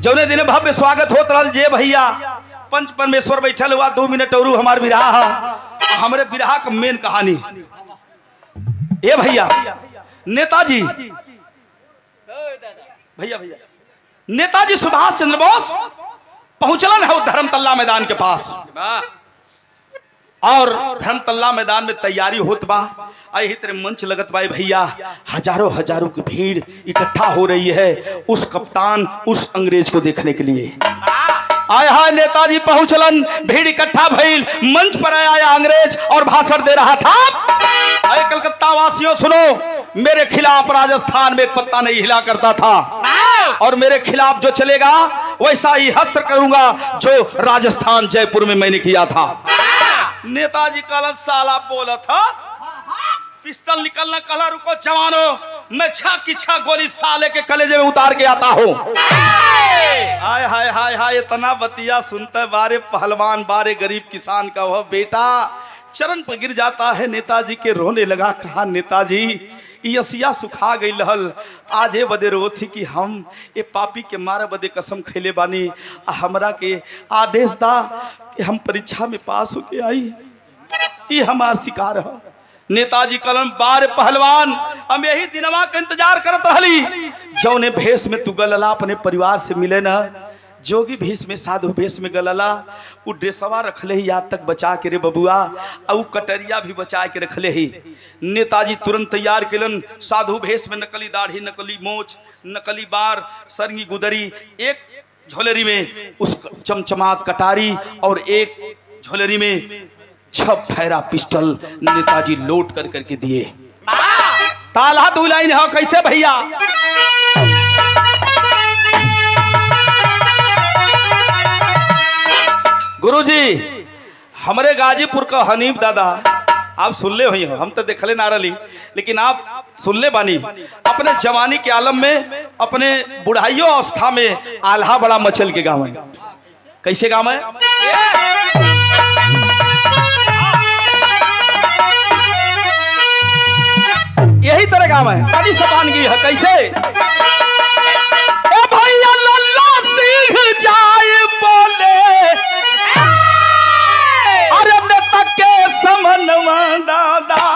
जौने दिन भव्य स्वागत होत रहल जे भैया पंच परमेश्वर बैठल हुआ 2 मिनट और हमार विराह हमारे विराह का मेन कहानी ये भैया नेताजी भैया नेताजी सुभाष चंद्र बोस पहुंचलन है धर्मतल्ला मैदान के पास और धर्मतल्ला मैदान में तैयारी होत बा यही तरह मंच लगत बा भैया हजारों की भीड़ इकट्ठा हो रही है उस कप्तान उस अंग्रेज को देखने के लिए आए हाय नेताजी पहुंचलन भीड़ इकट्ठा भइल मंच पर आया अंग्रेज और भाषण दे रहा था अरे कलकत्ता वासियों सुनो, मेरे खिलाफ राजस्थान में एक पत्ता नहीं हिला करता था, और मेरे खिलाफ जो चलेगा वैसा ही हश्र करूंगा जो राजस्थान जयपुर में मैंने किया था। नेताजी कल साला बोला था, पिस्टल निकलना, कला रुको जवानों, मैं छा की छा गोली साले के कलेजे में उतार के आता हूँ। हाय हाय हाय हाय, इतना बतिया सुनते बारे पहलवान, बारे गरीब किसान का वह बेटा चरण पर गिर जाता है। नेताजी के रोने लगा, कहा नेताजी यसिया सुखा गई लहल, आज ये बदे रो थी कि हम ये पापी के मारे बदे कसम खैले बानी, हमरा के आदेश दा कि हम परीक्षा में पास होके आई, ये हमार शिकार है। नेताजी कलम बार पहलवान, हम यही दिनवा का इंतजार करत रहली, जौने भेष में तू गलला अपने परिवार से मिले ना, जोगी भेष में साधु भेष में गलला, उ ड्रेसवा रखले ही याद तक बचा के रे बबुआ, और कटरिया भी बचा के रखले ही। नेताजी तुरंत तैयार केलन, साधु भेष में नकली दाढ़ी, नकली मोछ, नकली बार, सरंगी गुदरी, एक झोलरी में उस चमचमात कटारी और एक झोलरी में 6 फैरा पिस्टल नेताजी लोड कर करके दिए। ताला दुलाइन है कैसे भैया? गुरुजी, हमारे गाजीपुर का हनीफ दादा, आप सुन ले हुई हो, हम तो देखले ना रही, लेकिन आप सुन ले बानी, अपने जवानी के आलम में, अपने बुढ़ाइयों अवस्था में आल्हा बड़ा मचल के गाँव है। कैसे गाँव है? यही तरह गाँव है, बड़ी सबानगी है। कैसे? ए भैया लल्ला सिंह जाए बोले, अरे नेता के समनवा दादा,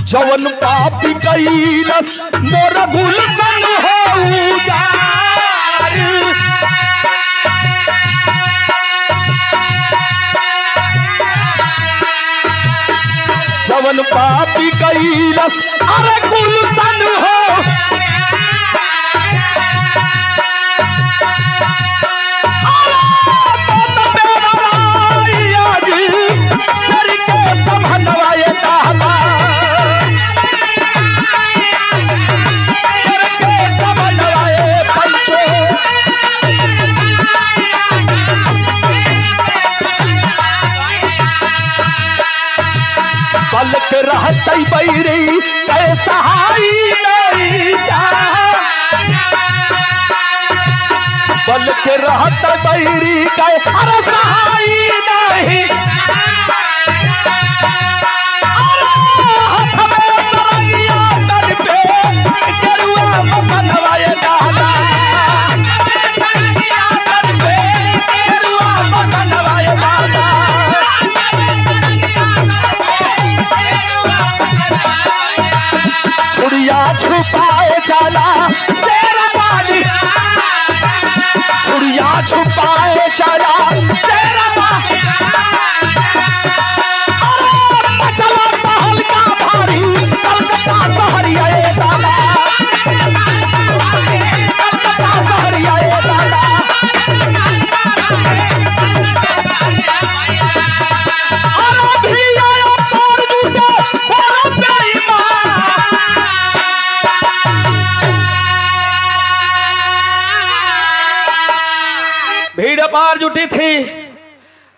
जवन पापी कैलस मोर गुलशन हो उजार, जवन पापी कैलस अरे गुलशन हो, पलक रहतई बैरी कैसा हाई नहीं जा, पलक रहतई बैरी कै अरे सहाई नहीं, हाथ में तरंगिया तन पे गेरुआ मसनवा ये दादा, तरंगिया तन पे गेरुआ मसनवा ये दादा, छुड़िया छुपाए जाला शेरा वाली, छुड़िया छुपाए जाला शेरा वाली, अरे मचला महल का भारी कलकत्ता शहरिया ये दादा, कलकत्ता शहरिया ये दादा, अरे भी आया पार जुटे बड़ा बेईमान, भीड़ पार जुटी थी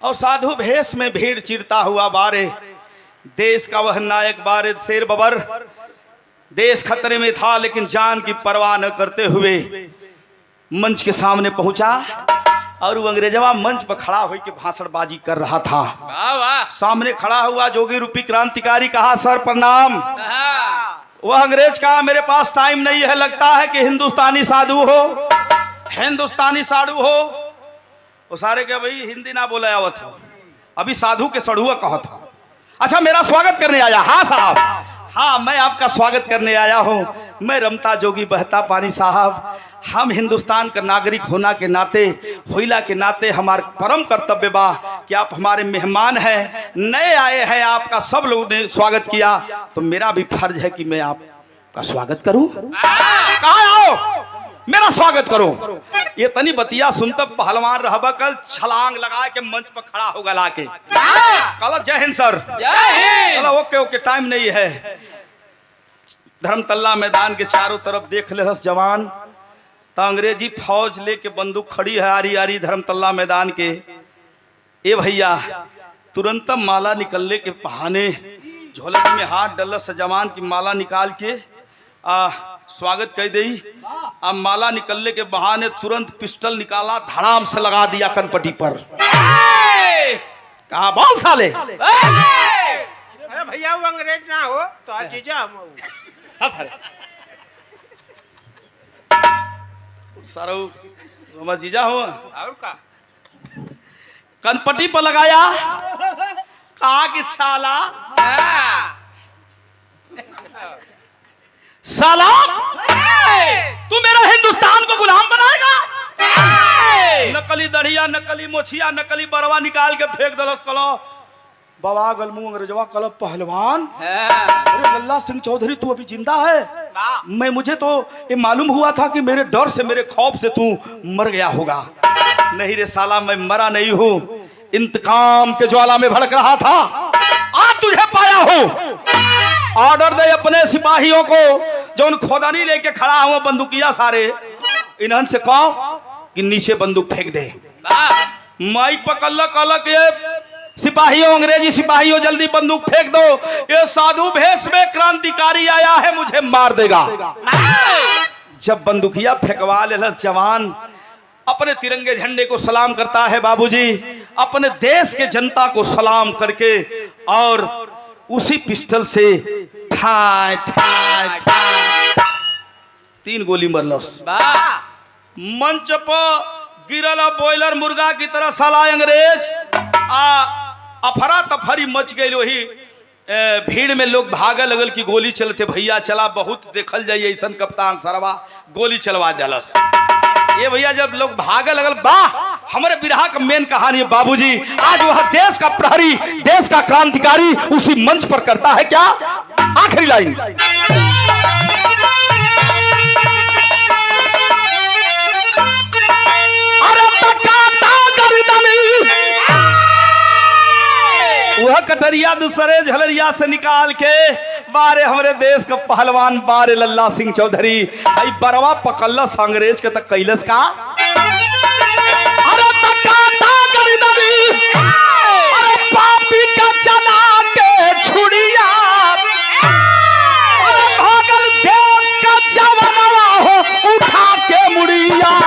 और साधु भेष में भीड़ चिरता हुआ बारे, देश का वह नायक बारे शेर बबर, देश खतरे में था लेकिन जान की परवाह न करते हुए मंच के सामने पहुंचा, और वो अंग्रेजवा मंच पर खड़ा होकर भाषणबाजी कर रहा था। वाह वाह, सामने खड़ा हुआ जोगी रूपी क्रांतिकारी, कहा सर प्रणाम। वह अंग्रेज कहा मेरे पास टाइम नहीं है, लगता है कि हिंदुस्तानी साधु हो, हिंदुस्तानी साधु हो। वो सारे क्या भाई हिंदी ना बोला आवत हो, अभी साधु के सड़ुआ कहा था। अच्छा मेरा स्वागत करने आया? हाँ साहब, हाँ मैं आपका स्वागत करने आया हूँ। मैं रमता जोगी बहता पानी साहब, हम हिंदुस्तान का नागरिक होना के नाते, होइला के नाते हमारा परम कर्तव्य बा कि आप हमारे मेहमान हैं, नए आए हैं, आपका सब लोगों ने स्वागत किया, तो मेरा भी फर्ज है कि मैं आपका स्वागत करूं। कहाँ आओ? मेरा स्वागत करो। ये तनी बतिया सुन तब पहलवान रहबा कल छलांग लगा के मंच पर खड़ा होगा लाके कल जय हिंद सर। चलो ओके ओके टाइम नहीं है। धर्मतल्ला मैदान के चारों तरफ देख ले जवान तो अंग्रेजी फौज लेके बंदूक खड़ी है आरी आरी धर्मतल्ला मैदान के। ए भैया तुरंत माला निकलने के बहाने झोलक में हाथ डल जवान की माला निकाल के स्वागत कर दी। अब माला निकलने के बहाने तुरंत पिस्टल निकाला धड़ाम से लगा दिया कनपटी पर। कहा बोल साले। अरे भैया वो अंग्रेज ना हो तो आज जीजा हम हो। सारो हम जीजा हो और का कनपटी पर लगाया। कहा कि साला साला तू मेरा हिंदुस्तान को गुलाम बनाएगा। नकली दढ़िया नकली मोछिया नकली बरवा निकाल के फेंक दलस कलो बाबा गलमू अंग्रेजवा कलो पहलवान। अरे लल्ला सिंह चौधरी तू अभी जिंदा है? मुझे तो ये मालूम हुआ था कि मेरे डर से मेरे खौफ से तू मर गया होगा। नहीं रे साला मैं मरा नहीं हूँ, इंतकाम के ज्वाला में भड़क रहा था। आज तुझे पाया हूँ। ऑर्डर दे अपने सिपाहियों को जो उन खोदानी लेके खड़ा हुआ बंदूकिया सारे इन्हन से कहो कि नीचे बंदूक फेंक दे। माइक पकड़ कल के सिपाहियों अंग्रेजी सिपाहियों जल्दी बंदूक फेंक दो। ये साधु भेष में क्रांतिकारी आया है मुझे मार देगा। जब बंदूकिया फेंकवा ले जवान अपने तिरंगे झंडे को सलाम करता है बाबूजी, अपने देश के जनता को सलाम करके और उसी पिस्टल से ठाय ठाय ठाय 3 गोली मरलस। मंच पर गिरल बॉयलर मुर्गा की तरह साला अंग्रेज। अफरा तफरी मच गई। वही भीड़ में लोग भागे लगल की गोली चलते भैया चला बहुत देखल जाइए ऐसा कप्तान सरवा गोली चलवा दिलस। ये भैया जब लोग भागे लगल वाह हमारे बिरहा का मेन कहानी है बाबूजी। आज वह देश का प्रहरी देश का क्रांतिकारी उसी मंच पर करता है क्या। आखिरी लाइन वह कटरिया दूसरे झलरिया से निकाल के बारे हमारे देश का पहलवान बारे लल्ला सिंह चौधरी आई बरवा पकल्लस अंग्रेज के तक कैलस का। अरे अरे पापी का चला के छुड़िया अरे भागल देश का जवानवा हो उठा के मुड़िया।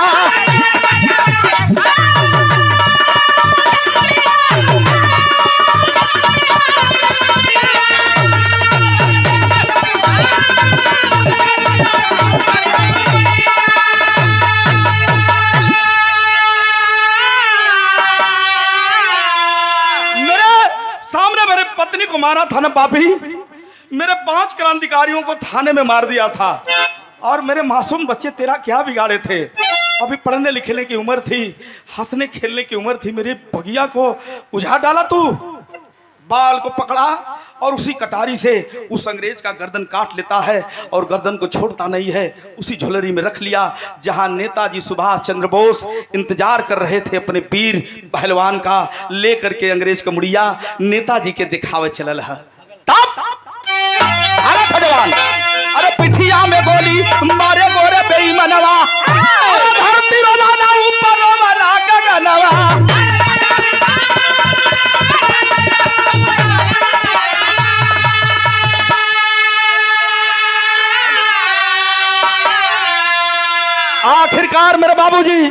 पत्नी को मारा था ना पापी। मेरे 5 क्रांतिकारियों को थाने में मार दिया था और मेरे मासूम बच्चे तेरा क्या बिगाड़े थे। अभी पढ़ने लिखने की उम्र थी, हंसने खेलने की उम्र थी, मेरी बगिया को उजाड़ डाला तू। बाल को पकड़ा और उसी कटारी से उस अंग्रेज का गर्दन काट लेता है और गर्दन को छोड़ता नहीं है। उसी झोलरी में रख लिया जहां नेताजी सुभाष चंद्र बोस इंतजार कर रहे थे अपने वीर पहलवान का। लेकर के अंग्रेज का मुड़िया नेताजी के दिखावे चलल है। तब जवान अरे पिठिया में गोली मारे गोरे बेईमानवा अरे धरती रोवाना ऊपर रोवाना गगनवा। आखिरकार मेरे बाबूजी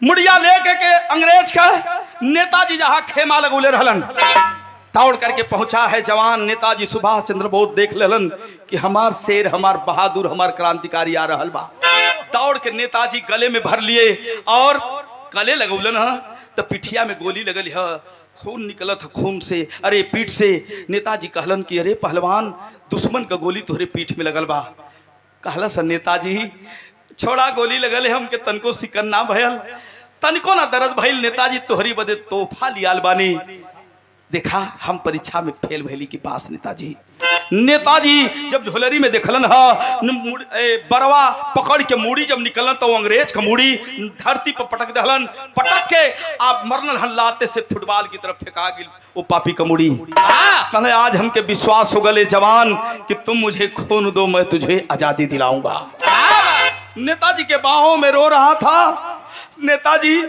मुड़िया लेके के अंग्रेज का नेताजी जहां खेमा लगुले रहलन दौड़ करके पहुंचा है जवान। नेताजी सुभाष चंद्र बोस देख लेलन कि हमार शेर हमार बहादुर हमार क्रांतिकारी आ रहल बा। दौड़ के नेताजी गले में भर लिए और गले लगौलन है तो पिठिया में गोली लगल है, खून निकलत है खून से अरे पीठ से। नेताजी कहलन कि अरे पहलवान दुश्मन का गोली तोहरे पीठ में लगल बा। कहला सन नेताजी छोड़ा गोली लगल है हमके तनको सिकन ना भयल तनको ना दर्द भइल। नेताजी तोहरी बदे तोहफा लियाल बानी देखा हम परीक्षा में फेल भैली के पास नेताजी। नेताजी जब झोलरी में देखलन हा बरवा पकड़ के मूड़ी जब निकलन तो अंग्रेज का मूड़ी धरती पर पटक दहलन, पटक के आप मरलन हल्लाते से फुटबॉल की तरफ फेंका गिल वो पापी का मूड़ी। कहले आज हमके विश्वास हो गले जवान कि तुम मुझे खून दो मैं तुझे आजादी दिलाऊंगा। नेताजी के बाहों में रो रहा था। नेताजी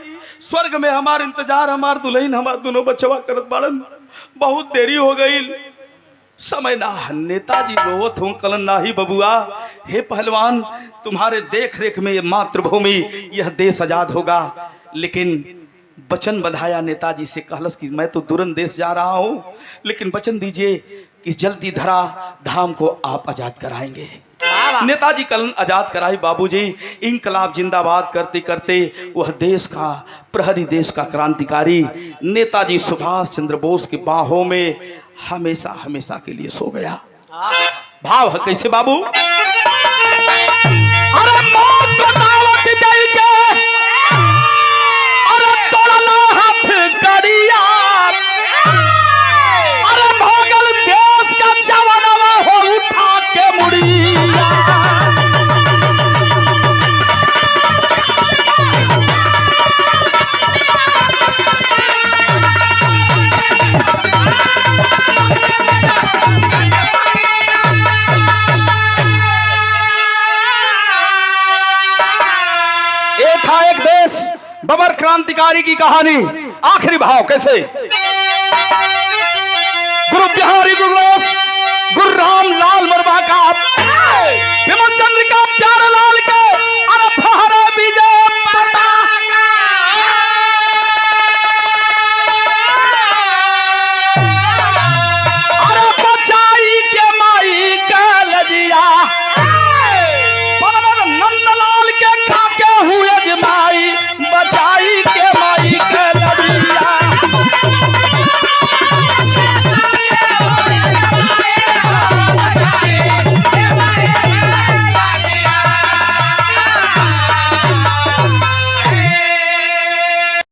स्वर्ग में हमार इंतजार, हमार दुल्हन, हमार दोनों बच्चवा करत बाड़न, बहुत देरी हो गई, समय ना। नेताजी रोवत हूँ कलन नाही बबुआ, हे पहलवान तुम्हारे देख रेख में ये मातृभूमि यह देश आजाद होगा। लेकिन वचन बंधाया नेताजी से, कहलस कि मैं तो दूरन देश जा रहा हूँ लेकिन वचन दीजिए कि जल्दी धरा धाम को आप आजाद कराएंगे। नेताजी कलन आजाद कराई बाबूजी। इंकलाब जिंदाबाद करते करते वह देश का प्रहरी, देश का क्रांतिकारी नेताजी सुभाष चंद्र बोस के बाहों में हमेशा हमेशा के लिए सो गया। भाव है कैसे बाबू? अरे मौत को दावत दे के अरे तोड़ला हाथ करिया, अरे भागल देश का जवानवा हो उठा के मुड़िया। एक देश बबर क्रांतिकारी की कहानी, आखिरी भाव कैसे? गुरु बिहारी गुरुदास, गुरु राम लाल मरवा का, विमल चंद्र का, प्यारे लाल के, अरे फहर